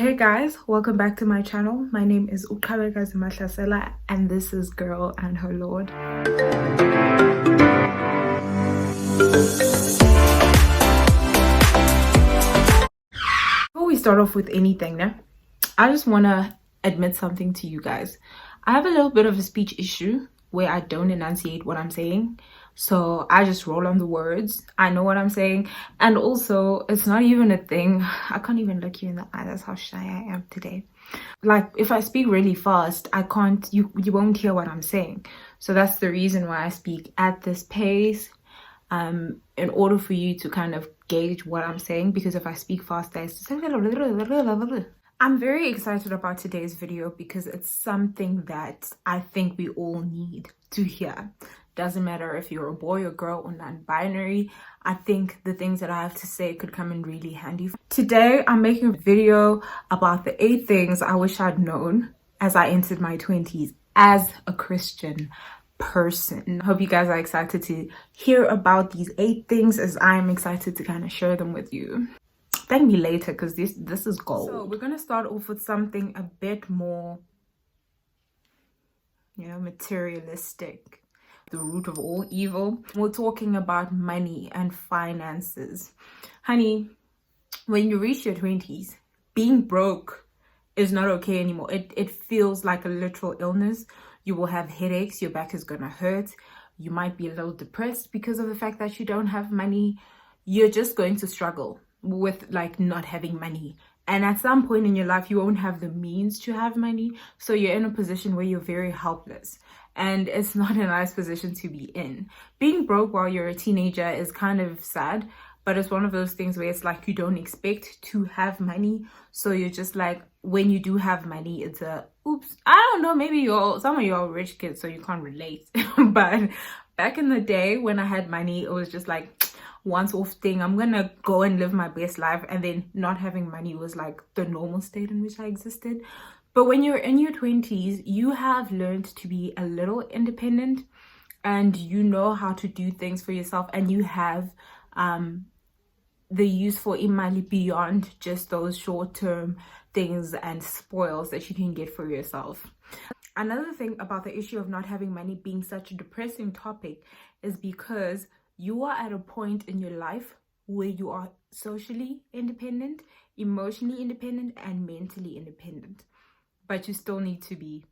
Hey guys, welcome back to my channel. My name is Ukabeka Zimahlasela and this is Girl and Her Lord. Before we start off with anything, I just want to admit something to you guys. I have a little bit of a speech issue where I don't enunciate what I'm saying. So I just roll on the words. I know what I'm saying. And also, it's not even a thing. I can't even look you in the eye. That's how shy I am today. Like, if I speak really fast, you won't hear what I'm saying. So that's the reason why I speak at this pace. In order for you to kind of gauge what I'm saying, because if I speak fast, I'm very excited about today's video because it's something that I think we all need to hear. Doesn't matter if you're a boy or girl or non-binary. I think the things that I have to say could come in really handy. Today, I'm making a video about the 8 things I wish I'd known as I entered my 20s as a Christian person. I hope you guys are excited to hear about these 8 things as I'm excited to kind of share them with you. Thank me later because this is gold. So we're gonna start off with something a bit more, materialistic. The root of all evil. We're talking about money and finances. Honey, when you reach your 20s, being broke is not okay anymore. It feels like a literal illness. You will have headaches, your back is gonna hurt, you might be a little depressed because of the fact that you don't have money. You're just going to struggle with like not having money. And at some point in your life, you won't have the means to have money. So you're in a position where you're very helpless. And it's not a nice position to be in. Being broke while you're a teenager is kind of sad. But it's one of those things where it's like you don't expect to have money. So you're just like, when you do have money, it's a, oops. I don't know, maybe some of you are rich kids, so you can't relate. But back in the day when I had money, it was just like, once off thing, I'm gonna go and live my best life. And then not having money was like the normal state in which I existed. But when you're in your 20s, you have learned to be a little independent and you know how to do things for yourself, and you have the use for imali beyond just those short-term things and spoils that you can get for yourself. Another thing about the issue of not having money being such a depressing topic is because you are at a point in your life where you are socially independent, emotionally independent, and mentally independent. But you still need to be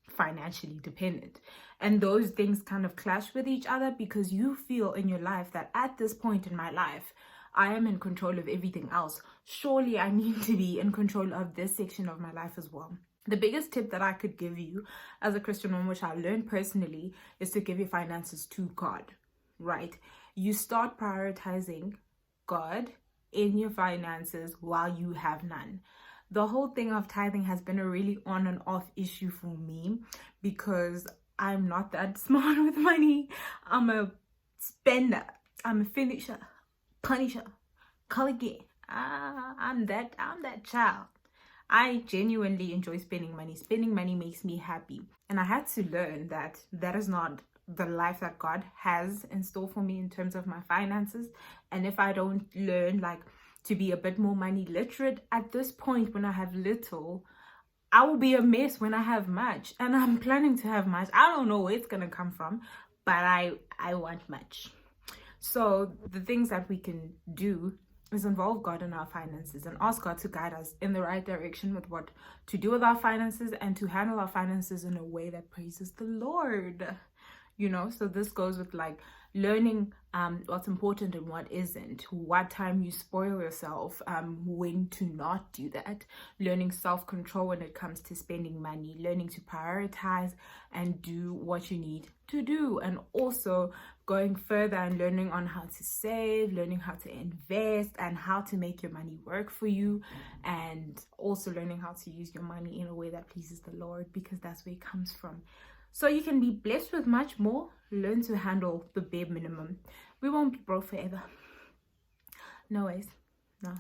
financially dependent. And those things kind of clash with each other because you feel in your life that at this point in my life, I am in control of everything else. Surely I need to be in control of this section of my life as well. The biggest tip that I could give you as a Christian woman, which I learned personally, is to give your finances to God, right? You start prioritizing God in your finances while you have none. The whole thing of tithing has been a really on and off issue for me because I'm not that smart with money. I'm a spender. I'm a finisher, punisher, call again. I'm that child. I genuinely enjoy spending money. Spending money makes me happy. And I had to learn that that is not the life that God has in store for me in terms of my finances. And if I don't learn to be a bit more money literate at this point when I have little, I will be a mess when I have much. And I'm planning to have much. I don't know where it's gonna come from, but I want much. So the things that we can do is involve God in our finances and ask God to guide us in the right direction with what to do with our finances and to handle our finances in a way that praises the Lord. So this goes with learning what's important and what isn't, what time you spoil yourself, when to not do that, learning self-control when it comes to spending money, learning to prioritize and do what you need to do, and also going further and learning on how to save, learning how to invest and how to make your money work for you, and also learning how to use your money in a way that pleases the Lord, because that's where it comes from. So you can be blessed with much more. Learn to handle the bare minimum. We won't be broke forever. No ways. No.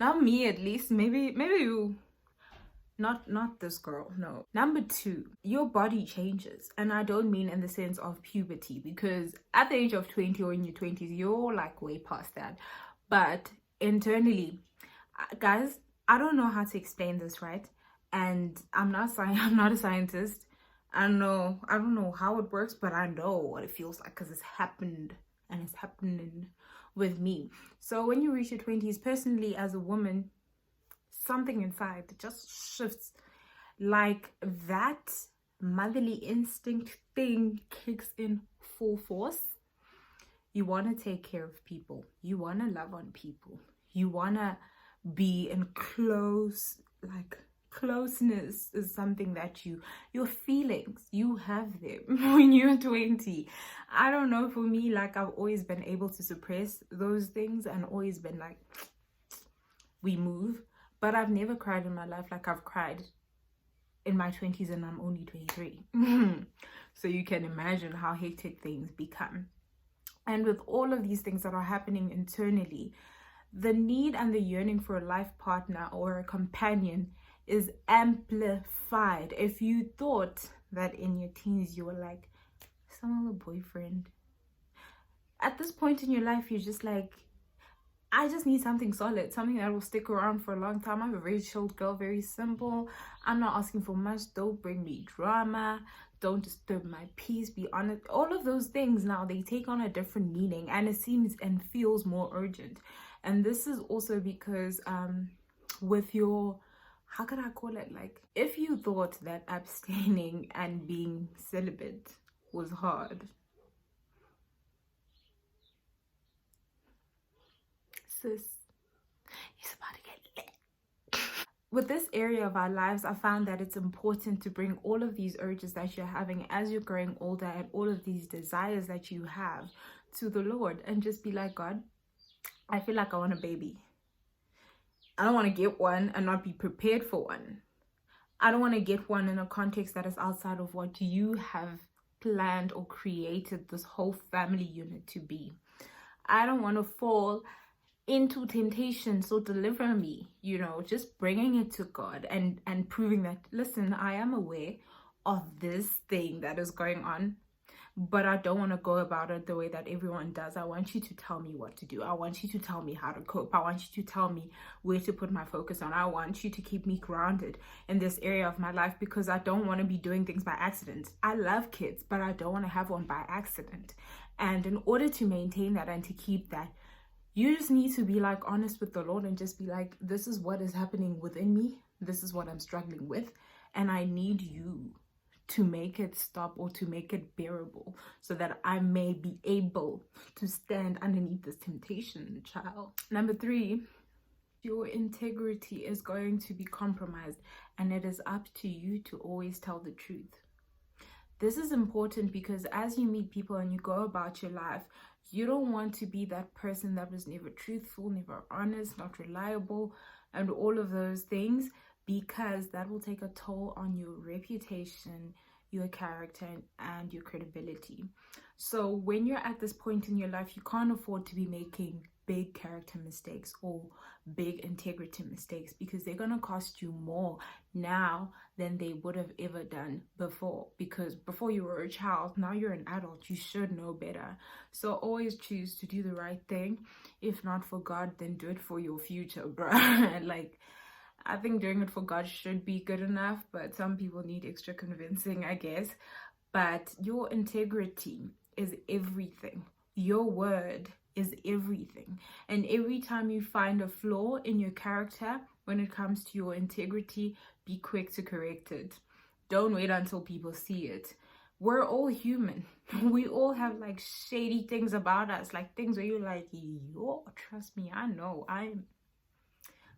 Not me, at least. Maybe you. Not this girl. No. Number 2, your body changes. And I don't mean in the sense of puberty, because at the age of 20 or in your 20s, you're way past that. But internally, guys, I don't know how to explain this, right? And I'm not I'm not a scientist. I don't know how it works, but I know what it feels like because it's happened and it's happening with me. So when you reach your 20s, personally as a woman, something inside just shifts, like that motherly instinct thing kicks in full force. You want to take care of people, you want to love on people, you want to be in closeness is something that your feelings, you have them when you're 20. I don't know, for me, like, I've always been able to suppress those things and always been like, we move. But I've never cried in my life like I've cried in my 20s, and I'm only 23. So you can imagine how hectic things become. And with all of these things that are happening internally, the need and the yearning for a life partner or a companion is amplified. If you thought that in your teens you were like, some other boyfriend, at this point in your life, you're just like, I just need something solid, something that will stick around for a long time. I'm a very chilled girl, very simple. I'm not asking for much. Don't bring me drama. Don't disturb my peace. Be honest. All of those things now, they take on a different meaning, and it seems and feels more urgent. And this is also because with your, how could I call it? Like, if you thought that abstaining and being celibate was hard, sis, it's about to get lit. With this area of our lives, I found that it's important to bring all of these urges that you're having as you're growing older and all of these desires that you have to the Lord, and just be like, God, I feel like I want a baby. I don't want to get one and not be prepared for one. I don't want to get one in a context that is outside of what you have planned or created this whole family unit to be. I don't want to fall into temptation, so deliver me, just bringing it to God and proving that, listen, I am aware of this thing that is going on, but I don't want to go about it the way that everyone does. I want you to tell me what to do. I want you to tell me how to cope. I want you to tell me where to put my focus on. I want you to keep me grounded in this area of my life, because I don't want to be doing things by accident. I love kids, but I don't want to have one by accident. And in order to maintain that and to keep that, you just need to be like honest with the Lord and just be like, this is what is happening within me. This is what I'm struggling with. And I need you to make it stop or to make it bearable so that I may be able to stand underneath this temptation, child. Number 3, your integrity is going to be compromised, and it is up to you to always tell the truth. This is important because as you meet people and you go about your life, you don't want to be that person that was never truthful, never honest, not reliable, and all of those things, because that will take a toll on your reputation, your character, and your credibility. So when you're at this point in your life, you can't afford to be making big character mistakes or big integrity mistakes, because they're going to cost you more now than they would have ever done before. Because before you were a child, now you're an adult, you should know better. So always choose to do the right thing. If not for God, then do it for your future, bruh. Like, I think doing it for God should be good enough, but some people need extra convincing, I guess. But your integrity is everything. Your word is everything. And every time you find a flaw in your character when it comes to your integrity, be quick to correct it. Don't wait until people see it. We're all human. We all have like shady things about us, like things where you're like, yo, trust me, I know I'm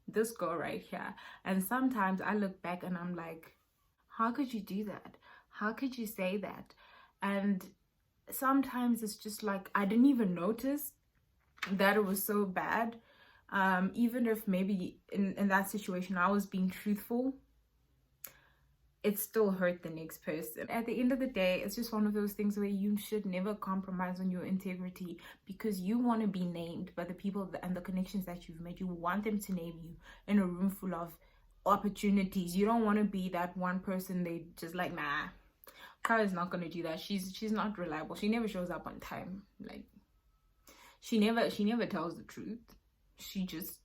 this girl right here. And sometimes I look back and I'm like, how could you do that? How could you say that? And sometimes it's just like, I didn't even notice that it was so bad. Even if maybe in that situation I was being truthful, it still hurt the next person. At the end of the day, it's just one of those things where you should never compromise on your integrity, because you want to be named by the people and the connections that you've made. You want them to name you in a room full of opportunities. You don't want to be that one person they just like, nah, Kara's not going to do that. She's not reliable. She never shows up on time. Like, she never tells the truth. She just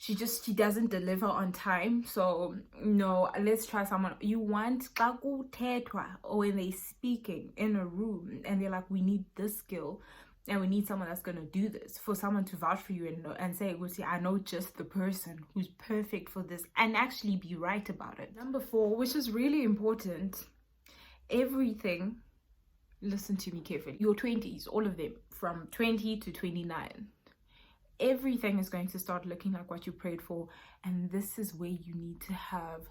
she doesn't deliver on time. So no, let's try someone. You want or when they're speaking in a room and they're like, we need this skill and we need someone that's going to do this, for someone to vouch for you and say, well, see, I know just the person who's perfect for this, and actually be right about it. Number 4, which is really important, everything, listen to me carefully, your 20s, all of them, from 20 to 29, everything is going to start looking like what you prayed for. And this is where you need to have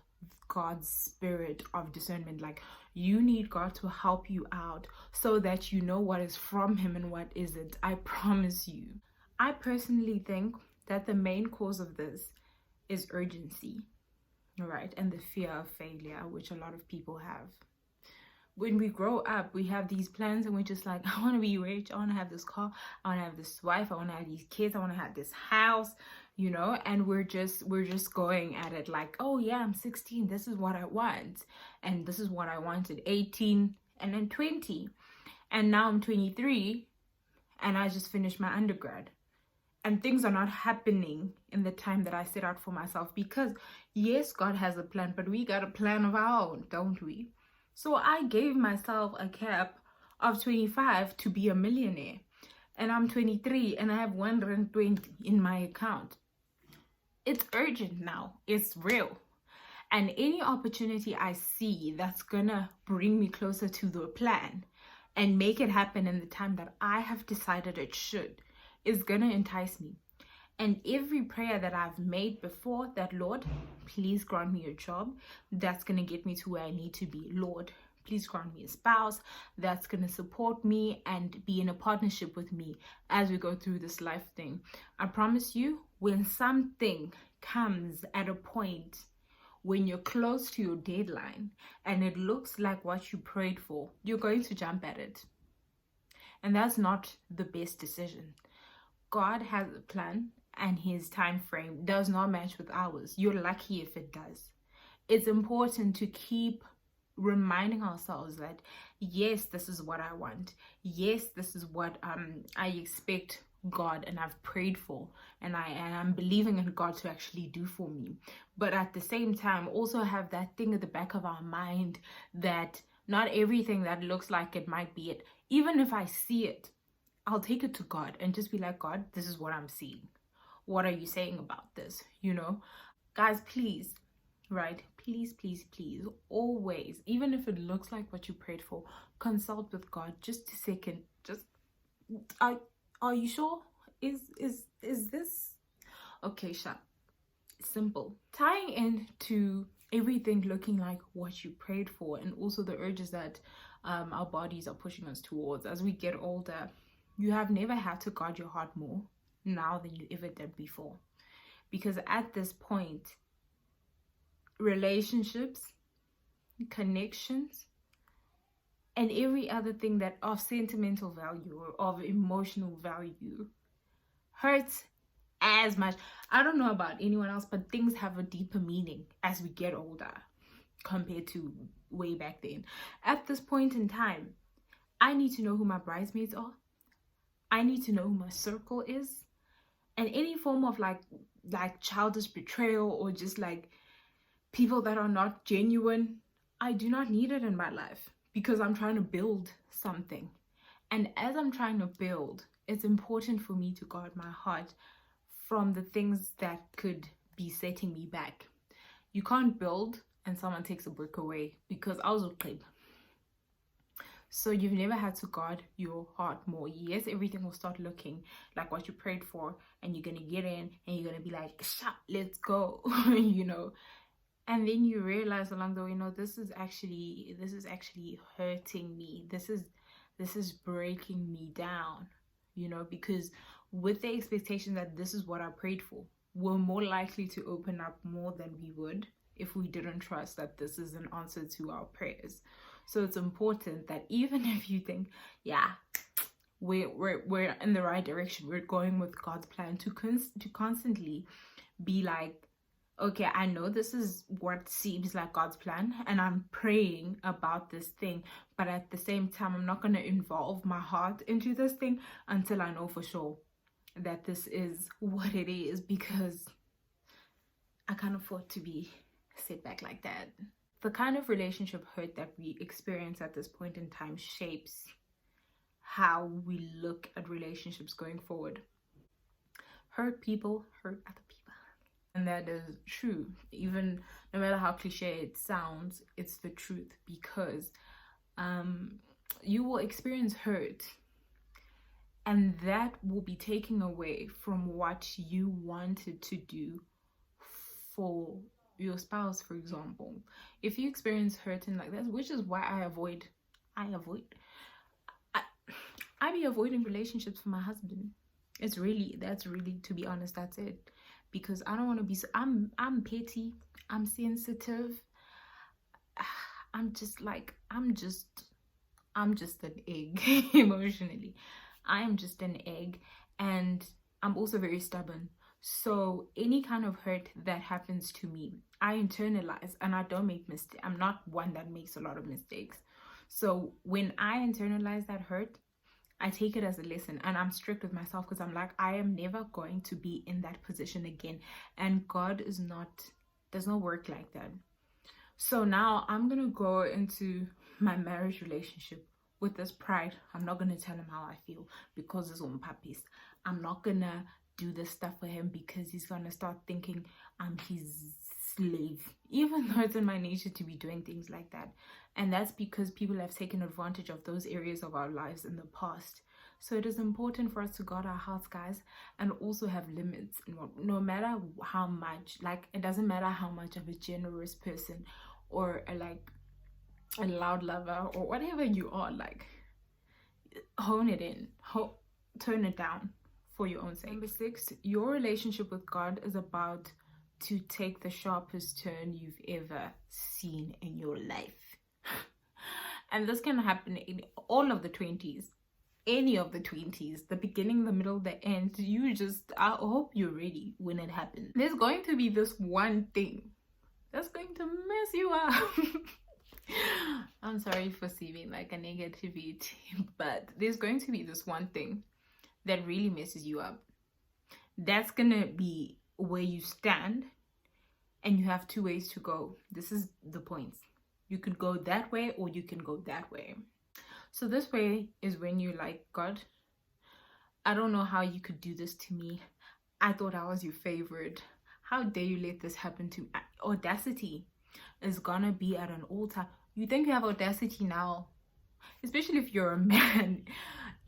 God's spirit of discernment. Like, you need God to help you out so that you know what is from him and what isn't. I promise you. I personally think that the main cause of this is urgency, right? And the fear of failure, which a lot of people have. When we grow up, we have these plans and we're just like, I want to be rich, I want to have this car, I want to have this wife, I want to have these kids, I want to have this house, you know, and we're just going at it like, oh yeah, I'm 16, this is what I want, and this is what I wanted, 18, and then 20, and now I'm 23, and I just finished my undergrad, and things are not happening in the time that I set out for myself, because yes, God has a plan, but we got a plan of our own, don't we? So I gave myself a cap of 25 to be a millionaire. And I'm 23 and I have 120 in my account. It's urgent now. It's real. And any opportunity I see that's gonna bring me closer to the plan and make it happen in the time that I have decided it should is gonna entice me. And every prayer that I've made before, that Lord, please grant me a job that's going to get me to where I need to be. Lord, please grant me a spouse that's going to support me and be in a partnership with me as we go through this life thing. I promise you, when something comes at a point when you're close to your deadline and it looks like what you prayed for, you're going to jump at it. And that's not the best decision. God has a plan, and his time frame does not match with ours. You're lucky if it does. It's important to keep reminding ourselves that yes, this is what I want. Yes, this is what I expect God and I've prayed for, and I'm believing in God to actually do for me. But at the same time, also have that thing at the back of our mind that not everything that looks like it might be it. Even if I see it, I'll take it to God and just be like, God, this is what I'm seeing. What are you saying about this? You know, guys, please, right? Please, please, please, always, even if it looks like what you prayed for, consult with God. Just a second. Just, are you sure? Is this okay? Sure. Simple. Tying into everything looking like what you prayed for, and also the urges that our bodies are pushing us towards as we get older. You have never had to guard your heart more now than you ever did before. Because at this point, relationships, connections, and every other thing that of sentimental value or of emotional value hurts as much. I don't know about anyone else, but things have a deeper meaning as we get older compared to way back then. At this point in time, I need to know who my bridesmaids are. I need to know who my circle is. And any form of like childish betrayal or just like people that are not genuine, I do not need it in my life, because I'm trying to build something. And as I'm trying to build, it's important for me to guard my heart from the things that could be setting me back. You can't build and someone takes a brick away, because I was okay. So you've never had to guard your heart more. Yes, everything will start looking like what you prayed for, and you're going to get in and you're going to be like, let's go, you know. And then you realize along the way, no, this is actually hurting me. This is breaking me down, you know, because with the expectation that this is what I prayed for, we're more likely to open up more than we would if we didn't trust that this is an answer to our prayers. So it's important that even if you think, yeah, we're in the right direction, we're going with God's plan, to constantly be like, okay, I know this is what seems like God's plan, and I'm praying about this thing, but at the same time, I'm not going to involve my heart into this thing until I know for sure that this is what it is, because I can't afford to be set back like that. The kind of relationship hurt that we experience at this point in time shapes how we look at relationships going forward. Hurt people hurt other people. And that is true. Even no matter how cliche it sounds, it's the truth, because you will experience hurt, and that will be taken away from what you wanted to do for your spouse, for example. If you experience hurting like that, which is why I be avoiding relationships for my husband. That's really, to be honest, that's it. Because I don't want to be, I'm petty, I'm sensitive, I'm just an egg emotionally. I am just an egg, and I'm also very stubborn. So any kind of hurt that happens to me, I internalize, and I don't make mistakes. I'm not one that makes a lot of mistakes. So when I internalize that hurt, I take it as a lesson, and I'm strict with myself, because I'm like, I am never going to be in that position again. And God does not work like that. So now I'm gonna go into my marriage relationship with this pride. I'm not gonna tell him how I feel because it's on puppies. I'm not gonna do this stuff for him because he's gonna start thinking I'm his slave, even though it's in my nature to be doing things like that. And that's because people have taken advantage of those areas of our lives in the past. So it is important for us to guard our hearts, guys, and also have limits. No matter how much, like, it doesn't matter how much of a generous person or a loud lover or whatever you are, like, hone it in, turn it down for your own sake. Number 6, your relationship with God is about to take the sharpest turn you've ever seen in your life. And this can happen in all of the 20s, any of the 20s, the beginning, the middle, the end. I hope you're ready when it happens. There's going to be this one thing that's going to mess you up. I'm sorry for seeming like a negativity, but there's going to be this one thing that really messes you up. That's gonna be where you stand, and you have 2 ways to go. This is the points. You could go that way or you can go that way. So this way is when you're like, God, I don't know how you could do this to me. I thought I was your favorite. How dare you let this happen to me? Audacity is gonna be at an all-time. You think you have audacity now, especially if you're a man,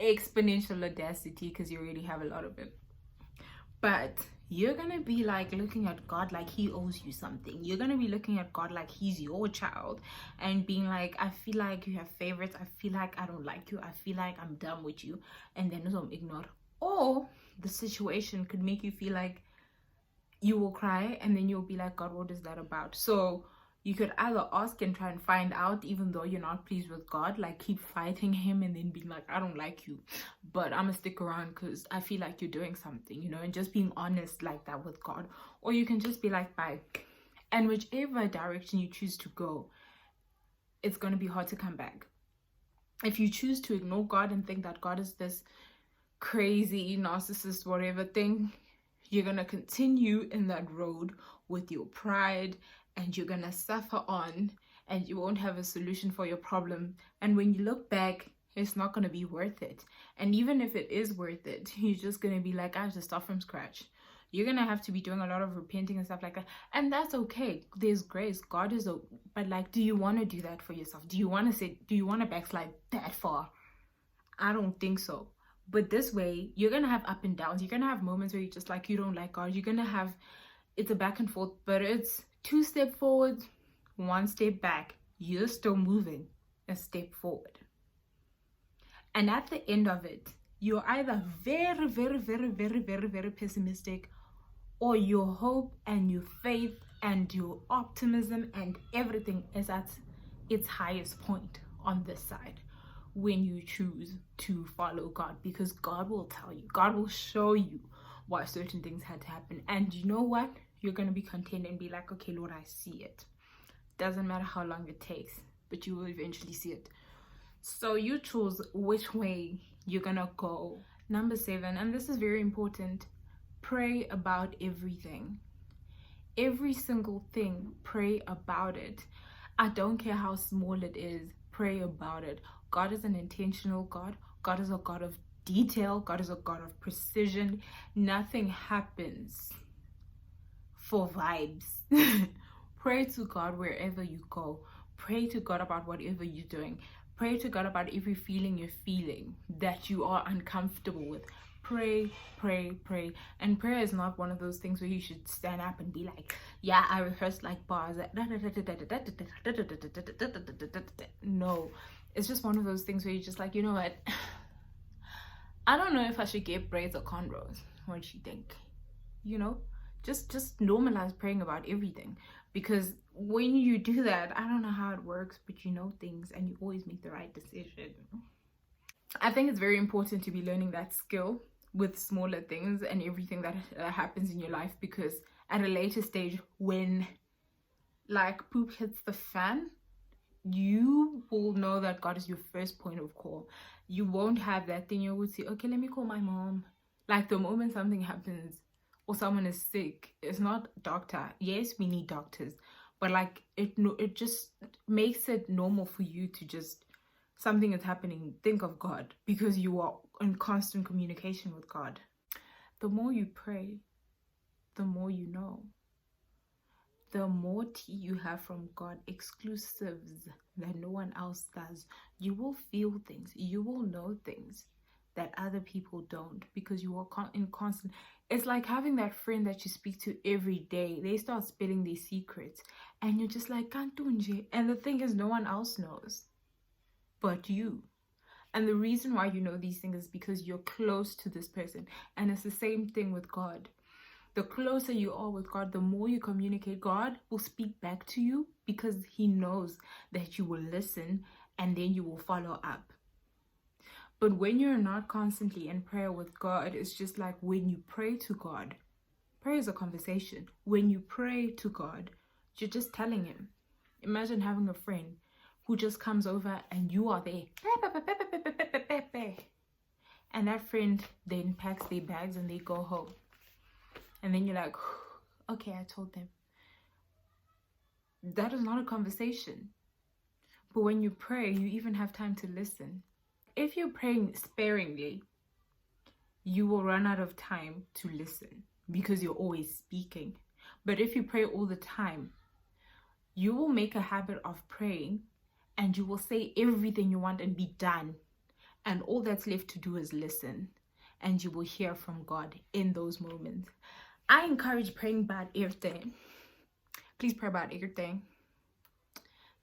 exponential audacity, because you already have a lot of it. But you're gonna be like looking at God like he owes you something. You're gonna be looking at God like he's your child, and being like, I feel like you have favorites. I feel like I don't like you. I feel like I'm done with you. And then some ignore. Or the situation could make you feel like you will cry, and then you'll be like, God, what is that about? So you could either ask and try and find out, even though you're not pleased with God, like keep fighting him and then being like, I don't like you, but I'm gonna stick around because I feel like you're doing something, and just being honest like that with God. Or you can just be like, bye. And whichever direction you choose to go, it's gonna be hard to come back. If you choose to ignore God and think that God is this crazy narcissist whatever thing, you're gonna continue in that road with your pride, and you're gonna suffer on, and you won't have a solution for your problem. And when you look back, it's not gonna be worth it. And even if it is worth it, you're just gonna be like, I have to start from scratch. You're gonna have to be doing a lot of repenting and stuff like that, and that's okay. There's grace. God is but like, do you want to do that for yourself? Do you want to backslide that far? I don't think so. But this way, you're gonna have up and downs. You're gonna have moments where you just like, you don't like God. You're gonna have, it's a back and forth, but it's 2 steps forward, 1 step back. You're still moving a step forward. And at the end of it, you're either very, very, very, very, very, very pessimistic, or your hope and your faith and your optimism and everything is at its highest point on this side when you choose to follow God, because God will tell you, God will show you why certain things had to happen. And you know what? You're going to be content and be like, okay, Lord, I see it. Doesn't matter how long it takes, but you will eventually see it. So you choose which way you're going to go. Number 7, and this is very important, pray about everything. Every single thing, pray about it. I don't care how small it is, pray about it. God is an intentional God. God is a God of detail. God is a God of precision. Nothing happens for vibes. Pray to God wherever you go. Pray to God about whatever you're doing. Pray to God about every feeling you're feeling that you are uncomfortable with. Pray, pray, pray. And prayer is not one of those things where you should stand up and be like, yeah, I rehearsed like bars. No, it's just one of those things where you're just like, you know what? I don't know if I should get braids or cornrows. What do you think? You know, just normalize praying about everything, because when you do that, I don't know how it works, but you know things and you always make the right decision. I think it's very important to be learning that skill with smaller things and everything that happens in your life, because at a later stage, when like poop hits the fan, you will know that God is your first point of call. You won't have that thing you would say, okay, let me call my mom. Like the moment something happens or someone is sick, it's not doctor. Yes, we need doctors, but like it just makes it normal for you to just, something is happening, think of God, because you are in constant communication with God. The more you pray, the more you know. The more tea you have from God, exclusives that no one else does, you will feel things, you will know things that other people don't, because you are in constant. It's like having that friend that you speak to every day. They start spilling these secrets and you're just like, Kantunje. And the thing is, no one else knows but you. And the reason why you know these things is because you're close to this person. And it's the same thing with God. The closer you are with God, the more you communicate. God will speak back to you because he knows that you will listen and then you will follow up. But when you're not constantly in prayer with God, it's just like when you pray to God. Prayer is a conversation. When you pray to God, you're just telling him. Imagine having a friend who just comes over and you are there. And that friend then packs their bags and they go home. And then you're like, okay, I told them. That is not a conversation. But when you pray, you even have time to listen. If you're praying sparingly, you will run out of time to listen because you're always speaking. But if you pray all the time, you will make a habit of praying and you will say everything you want and be done. And all that's left to do is listen. And you will hear from God in those moments. I encourage praying about everything. Please pray about everything.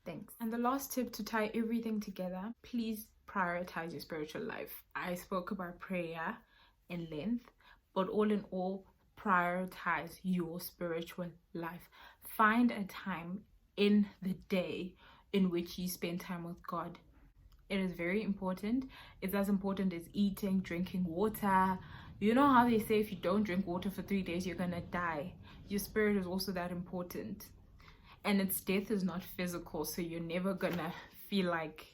Thanks. And the last tip to tie everything together, please prioritize your spiritual life. I spoke about prayer in length, but all in all, prioritize your spiritual life. Find a time in the day in which you spend time with God. It is very important. It's as important as eating, drinking water. You know how they say if you don't drink water for 3 days, you're gonna die. Your spirit is also that important. And its death is not physical, so you're never gonna feel like,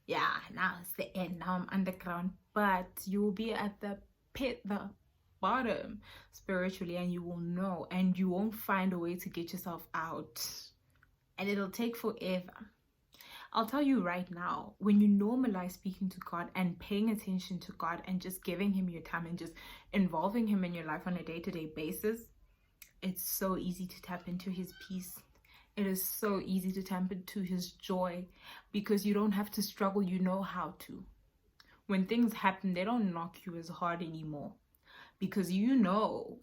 yeah, now it's the end, now I'm underground. But you will be at the pit, the bottom spiritually, and you will know, and you won't find a way to get yourself out. And it'll take forever. I'll tell you right now, when you normalize speaking to God and paying attention to God and just giving him your time and just involving him in your life on a day-to-day basis, it's so easy to tap into his peace. It is so easy to tap into his joy because you don't have to struggle. You know how to. When things happen, they don't knock you as hard anymore. Because you know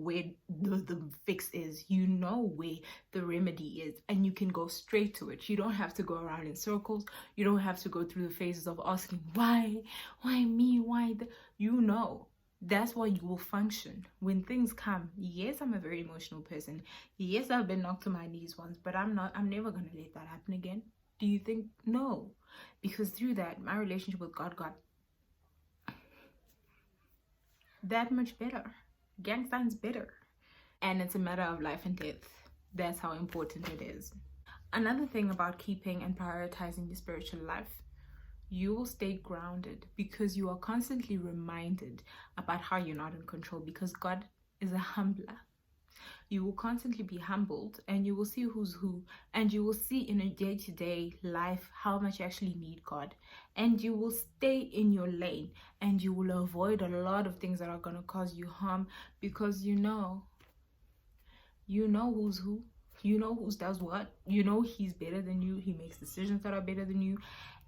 where the fix is, you know where the remedy is, and you can go straight to it. You don't have to go around in circles. You don't have to go through the phases of asking why me, why the, you know. That's why you will function when things come. Yes, I'm a very emotional person. Yes, I've been knocked to my knees once, but I'm never gonna let that happen again. Do you think? No, because through that, my relationship with God got that much better. Gang signs better. And it's a matter of life and death. That's how important it is. Another thing about keeping and prioritizing your spiritual life, you will stay grounded because you are constantly reminded about how you're not in control, because God is a humbler. You will constantly be humbled, and you will see who's who, and you will see in a day-to-day life how much you actually need God, and you will stay in your lane, and you will avoid a lot of things that are going to cause you harm, because you know who's who, you know who does what, you know he's better than you, he makes decisions that are better than you,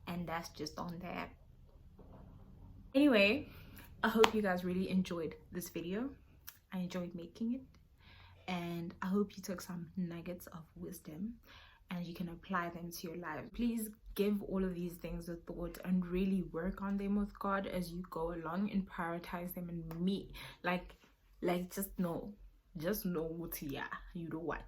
and that's just on that. Anyway, I hope you guys really enjoyed this video. I enjoyed making it, and I hope you took some nuggets of wisdom and you can apply them to your life. Please give all of these things a thought and really work on them with God as you go along, and prioritize them, and meet like just know what, yeah, you know what.